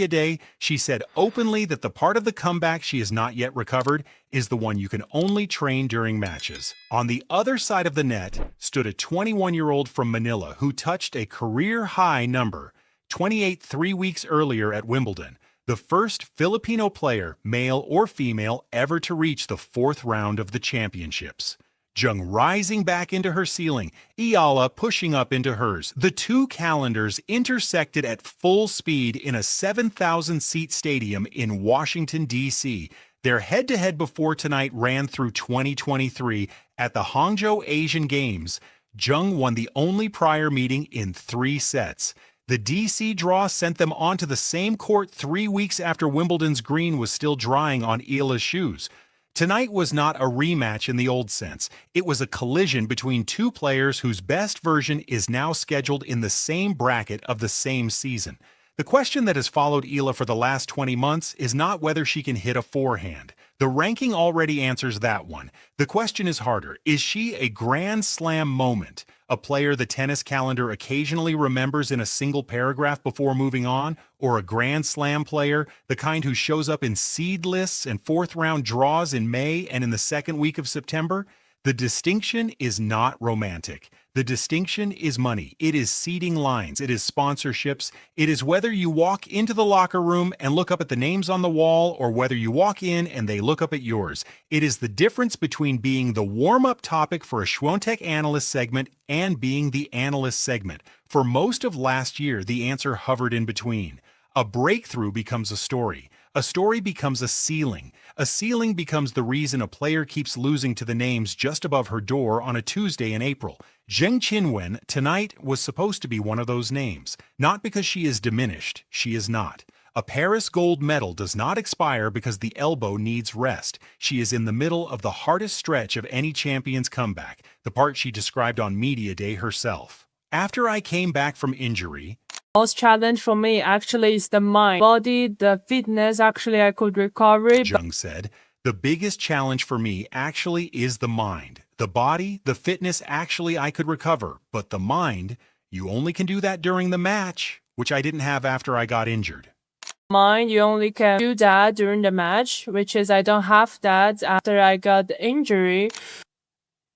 Day, she said openly that the part of the comeback she has not yet recovered is the one you can only train during matches. On the other side of the net stood a 21-year-old from Manila who touched a career-high number, 28 3 weeks earlier at Wimbledon, the first Filipino player, male or female, ever to reach the fourth round of the championships. Jung rising back into her ceiling, Eala pushing up into hers. The two calendars intersected at full speed in a 7,000-seat stadium in Washington, D.C. Their head-to-head before tonight ran through 2023 at the Hangzhou Asian Games. Jung won the only prior meeting in 3 sets. The DC draw sent them onto the same court 3 weeks after Wimbledon's green was still drying on Eala's shoes. Tonight was not a rematch in the old sense. It was a collision between two players whose best version is now scheduled in the same bracket of the same season. The question that has followed Eala for the last 20 months is not whether she can hit a forehand. The ranking already answers that one. The question is harder. Is she a Grand Slam moment? A player the tennis calendar occasionally remembers in a single paragraph before moving on, or a Grand Slam player, the kind who shows up in seed lists and fourth-round draws in May and in the second week of September? The distinction is not romantic. The distinction is money. It is seeding lines. It is sponsorships. It is whether you walk into the locker room and look up at the names on the wall or whether you walk in and they look up at yours. It is the difference between being the warm-up topic for a Schwontek analyst segment and being the analyst segment. For most of last year, the answer hovered in between. A breakthrough becomes a story. A story becomes a ceiling. A ceiling becomes the reason a player keeps losing to the names just above her door on a Tuesday in April. Zheng Qinwen tonight was supposed to be one of those names. Not because she is diminished. She is not. A Paris gold medal does not expire because the elbow needs rest. She is in the middle of the hardest stretch of any champion's comeback, the part she described on Media Day herself. After I came back from injury, most challenge for me actually is the mind. Body, the fitness, actually I could recover. Jung said, the biggest challenge for me actually is the mind. The body, the fitness, actually I could recover. But the mind, you only can do that during the match, which I didn't have after I got injured. Mind, you only can do that during the match, which is I don't have that after I got the injury.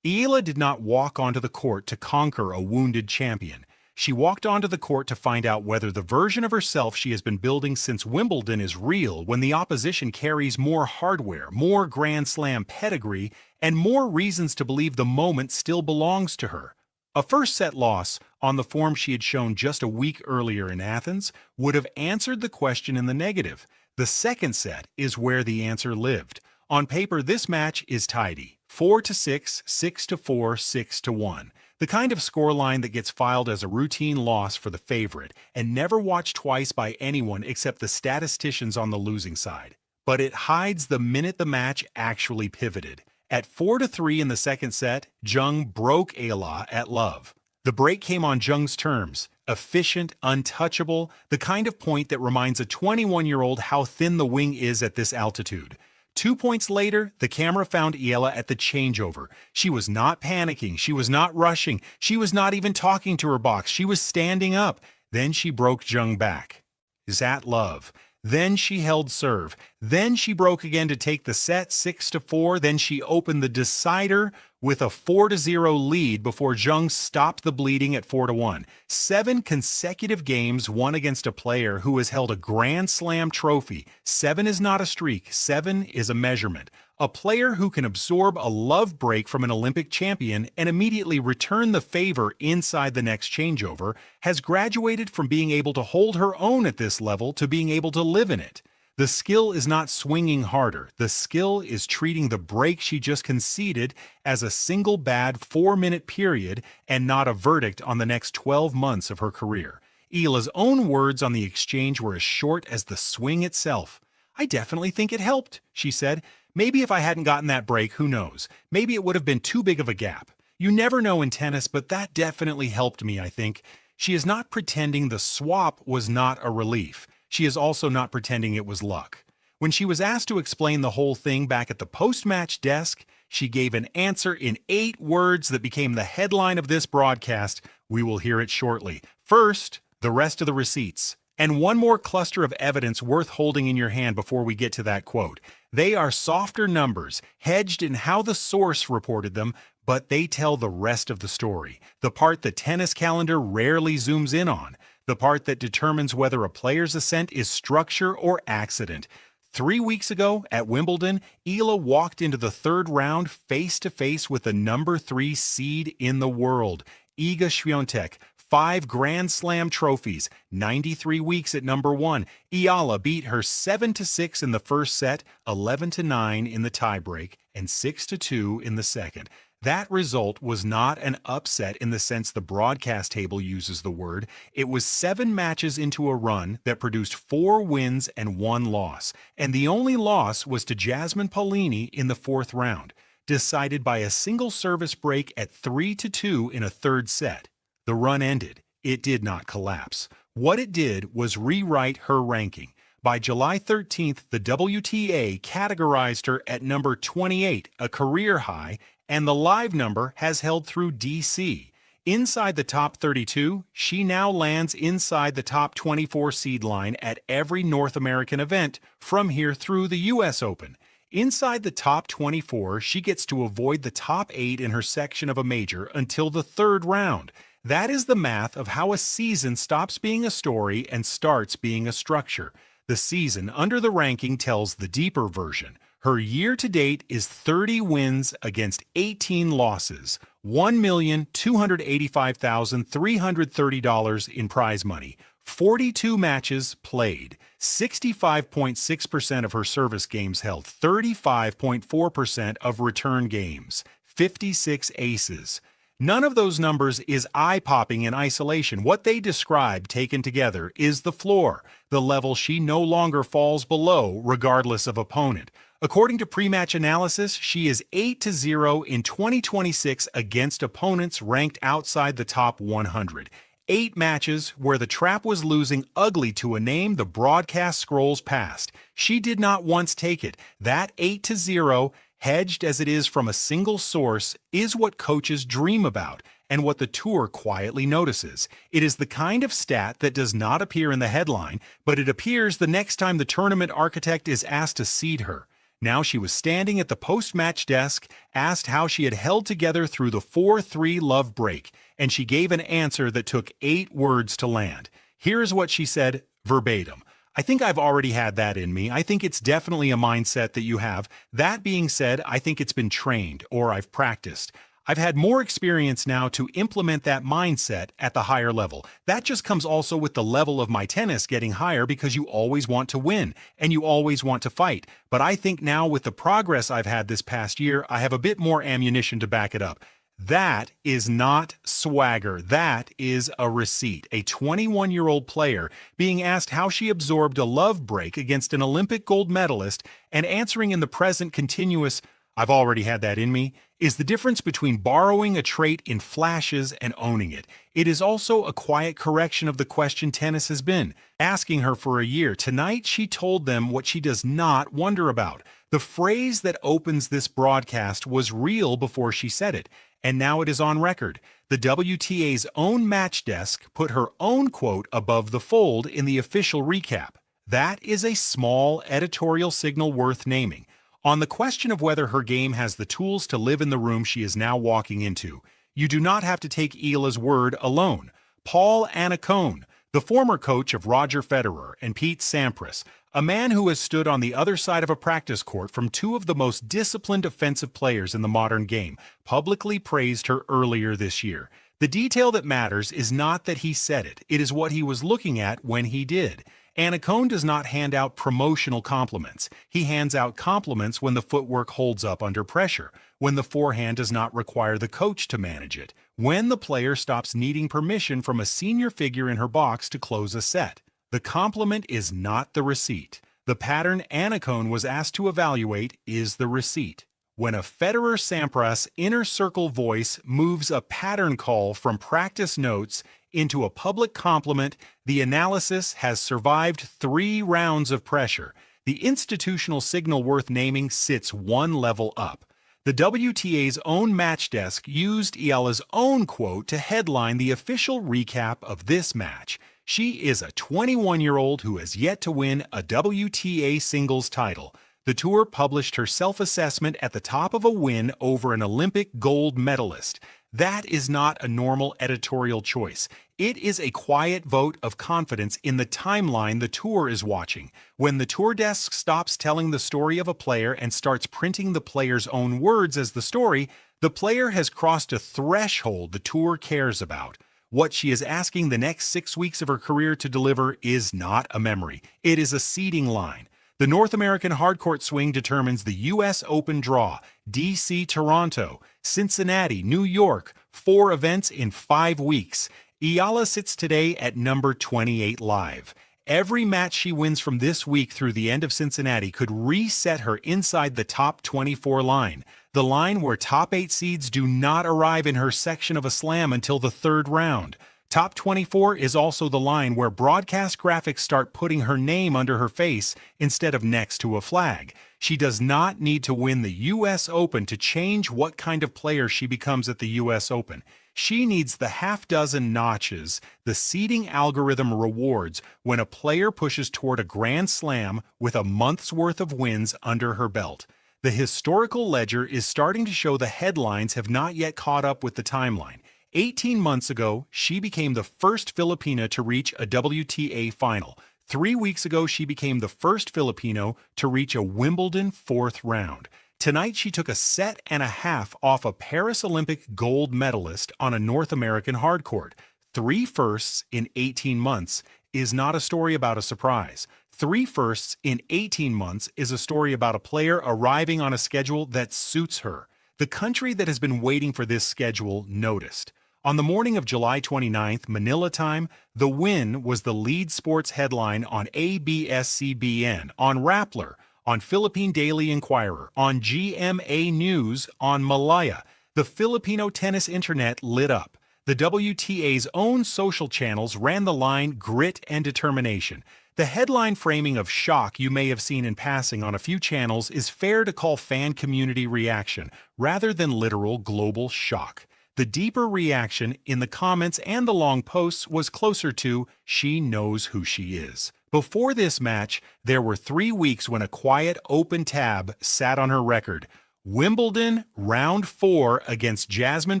Eala did not walk onto the court to conquer a wounded champion. She walked onto the court to find out whether the version of herself she has been building since Wimbledon is real when the opposition carries more hardware, more Grand Slam pedigree, and more reasons to believe the moment still belongs to her. A first-set loss, on the form she had shown just a week earlier in Athens, would have answered the question in the negative. The second set is where the answer lived. On paper, this match is tidy. 4-6, 6-4, 6-1. The kind of scoreline that gets filed as a routine loss for the favorite and never watched twice by anyone except the statisticians on the losing side. But it hides the minute the match actually pivoted. At 4-3 in the second set, Jung broke Eala at love. The break came on Jung's terms, efficient, untouchable, the kind of point that reminds a 21-year-old how thin the wing is at this altitude. 2 points later, the camera found Eala at the changeover. She was not panicking. She was not rushing. She was not even talking to her box. She was standing up. Then she broke Jung back. Is that love? Then she held serve. Then she broke again to take the set 6-4. Then she opened the decider with a 4-0 lead before Jung stopped the bleeding at 4-1. 7 consecutive games won against a player who has held a Grand Slam trophy. 7 is not a streak. 7 is a measurement. A player who can absorb a love break from an Olympic champion and immediately return the favor inside the next changeover has graduated from being able to hold her own at this level to being able to live in it. The skill is not swinging harder. The skill is treating the break she just conceded as a single bad 4-minute period and not a verdict on the next 12 months of her career. Eala's own words on the exchange were as short as the swing itself. I definitely think it helped, she said. Maybe if I hadn't gotten that break, who knows? Maybe it would have been too big of a gap. You never know in tennis, but that definitely helped me, I think. She is not pretending the swap was not a relief. She is also not pretending it was luck. When she was asked to explain the whole thing back at the post-match desk, she gave an answer in 8 words that became the headline of this broadcast. We will hear it shortly. First, the rest of the receipts. And one more cluster of evidence worth holding in your hand before we get to that quote. They are softer numbers, hedged in how the source reported them, but they tell the rest of the story, the part the tennis calendar rarely zooms in on, the part that determines whether a player's ascent is structure or accident. 3 weeks ago at Wimbledon, Eala walked into the third round face-to-face with the number 3 seed in the world, Iga Świątek. 5 Grand Slam trophies, 93 weeks at number 1. Eala beat her 7-6 in the first set, 11-9 in the tiebreak, and 6-2 in the second. That result was not an upset in the sense the broadcast table uses the word. It was 7 matches into a run that produced 4 wins and 1 loss. And the only loss was to Jasmine Paolini in the 4th round, decided by a single service break at 3-2 in a third set. The run ended. It did not collapse. What it did was rewrite her ranking. By July 13th, the WTA categorized her at number 28, a career high, and the live number has held through DC. Inside the top 32, she now lands inside the top 24 seed line at every North American event from here through the US Open. Inside the top 24, she gets to avoid the top 8 in her section of a major until the 3rd round. That is the math of how a season stops being a story and starts being a structure. The season under the ranking tells the deeper version. Her year-to-date is 30 wins against 18 losses, $1,285,330 in prize money, 42 matches played, 65.6% of her service games held, 35.4% of return games, 56 aces. None of those numbers is eye-popping in isolation. What they describe, taken together, is the floor, the level she no longer falls below, regardless of opponent. According to pre-match analysis, she is 8-0 in 2026 against opponents ranked outside the top 100. 8 matches where the trap was losing ugly to a name the broadcast scrolls past. She did not once take it. That 8-0, hedged as it is from a single source, is what coaches dream about and what the tour quietly notices. It is the kind of stat that does not appear in the headline, but it appears the next time the tournament architect is asked to seed her. Now she was standing at the post-match desk, asked how she had held together through the 4-3 love break, and she gave an answer that took 8 words to land. Here's what she said verbatim. I think I've already had that in me. I think it's definitely a mindset that you have. That being said, I think it's been trained, or I've practiced. I've had more experience now to implement that mindset at the higher level. That just comes also with the level of my tennis getting higher because you always want to win and you always want to fight. But I think now with the progress I've had this past year, I have a bit more ammunition to back it up. That is not swagger. That is a receipt. A 21-year-old player being asked how she absorbed a love break against an Olympic gold medalist and answering in the present continuous, I've already had that in me, is the difference between borrowing a trait in flashes and owning it. It is also a quiet correction of the question tennis has been asking her for a year. Tonight, she told them what she does not wonder about. The phrase that opens this broadcast was real before she said it, and now it is on record. The WTA's own match desk put her own quote above the fold in the official recap. That is a small editorial signal worth naming. On the question of whether her game has the tools to live in the room she is now walking into, you do not have to take Eala's word alone. Paul Annacone, the former coach of Roger Federer and Pete Sampras, a man who has stood on the other side of a practice court from 2 of the most disciplined offensive players in the modern game, publicly praised her earlier this year. The detail that matters is not that he said it, it is what he was looking at when he did. Annacone does not hand out promotional compliments. He hands out compliments when the footwork holds up under pressure, when the forehand does not require the coach to manage it, when the player stops needing permission from a senior figure in her box to close a set. The compliment is not the receipt. The pattern Annacone was asked to evaluate is the receipt. When a Federer-Sampras inner circle voice moves a pattern call from practice notes into a public compliment, the analysis has survived 3 rounds of pressure. The institutional signal worth naming sits 1 level up. The WTA's own match desk used Eala's own quote to headline the official recap of this match. She is a 21-year-old who has yet to win a WTA singles title. The tour published her self-assessment at the top of a win over an Olympic gold medalist. That is not a normal editorial choice. It is a quiet vote of confidence in the timeline the tour is watching. When the tour desk stops telling the story of a player and starts printing the player's own words as the story, the player has crossed a threshold the tour cares about. What she is asking the next 6 weeks of her career to deliver is not a memory. It is a seeding line. The North American hardcourt swing determines the U.S. Open draw, DC Toronto, Cincinnati, New York, 4 events in 5 weeks. Eala sits today at number 28 live. Every match she wins from this week through the end of Cincinnati could reset her inside the top 24 line, the line where top 8 seeds do not arrive in her section of a slam until the 3rd round. Top 24 is also the line where broadcast graphics start putting her name under her face instead of next to a flag. She does not need to win the U.S. Open to change what kind of player she becomes at the U.S. Open. She needs the half-dozen notches the seeding algorithm rewards when a player pushes toward a Grand Slam with a month's worth of wins under her belt. The historical ledger is starting to show the headlines have not yet caught up with the timeline. 18 months ago, she became the first Filipina to reach a WTA final. 3 weeks ago, she became the first Filipino to reach a Wimbledon 4th round. Tonight, she took a set and a half off a Paris Olympic gold medalist on a North American hardcourt. 3 firsts in 18 months is not a story about a surprise. 3 firsts in 18 months is a story about a player arriving on a schedule that suits her. The country that has been waiting for this schedule noticed. On the morning of July 29th, Manila time, the win was the lead sports headline on ABS-CBN, on Rappler, on Philippine Daily Inquirer, on GMA News, on Malaya. The Filipino tennis internet lit up. The WTA's own social channels ran the line "Grit and Determination." The headline framing of shock you may have seen in passing on a few channels is fair to call fan community reaction, rather than literal global shock. The deeper reaction in the comments and the long posts was closer to "she knows who she is." Before this match, there were 3 weeks when a quiet open tab sat on her record. Wimbledon, round 4 against Jasmine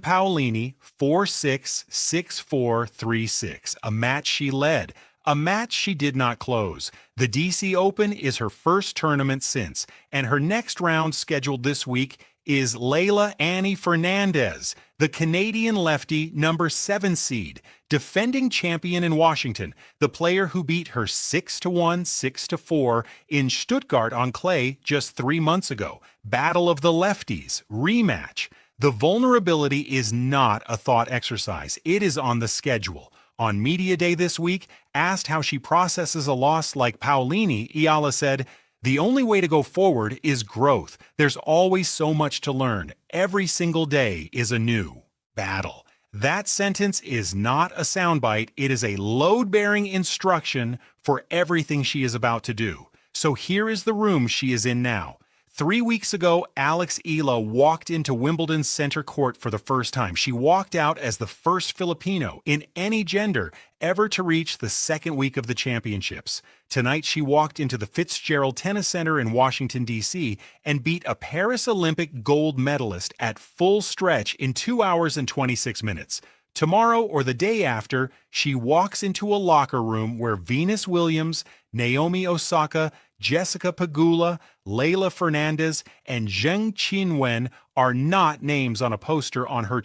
Paolini, 4-6, 6-4, 3-6, a match she led. A match she did not close. The DC Open is her first tournament since, and her next round scheduled this week is Leylah Fernandez, the Canadian lefty number 7 seed, defending champion in Washington, the player who beat her 6-1, 6-4 in Stuttgart on clay just 3 months ago. Battle of the lefties, rematch. The vulnerability is not a thought exercise. It is on the schedule. On Media Day this week, asked how she processes a loss like Paolini, Eala said, "The only way to go forward is growth. There's always so much to learn. Every single day is a new battle." That sentence is not a soundbite. It is a load-bearing instruction for everything she is about to do. So here is the room she is in now. 3 weeks ago, Alex Eala walked into Wimbledon's center court for the first time. She walked out as the first Filipino in any gender ever to reach the second week of the championships. Tonight, she walked into the Fitzgerald Tennis Center in Washington, D.C. and beat a Paris Olympic gold medalist at full stretch in 2 hours and 26 minutes. Tomorrow or the day after, she walks into a locker room where Venus Williams, Naomi Osaka, Jessica Pegula, Leylah Fernandez, and Zheng Qinwen are not names on a poster on her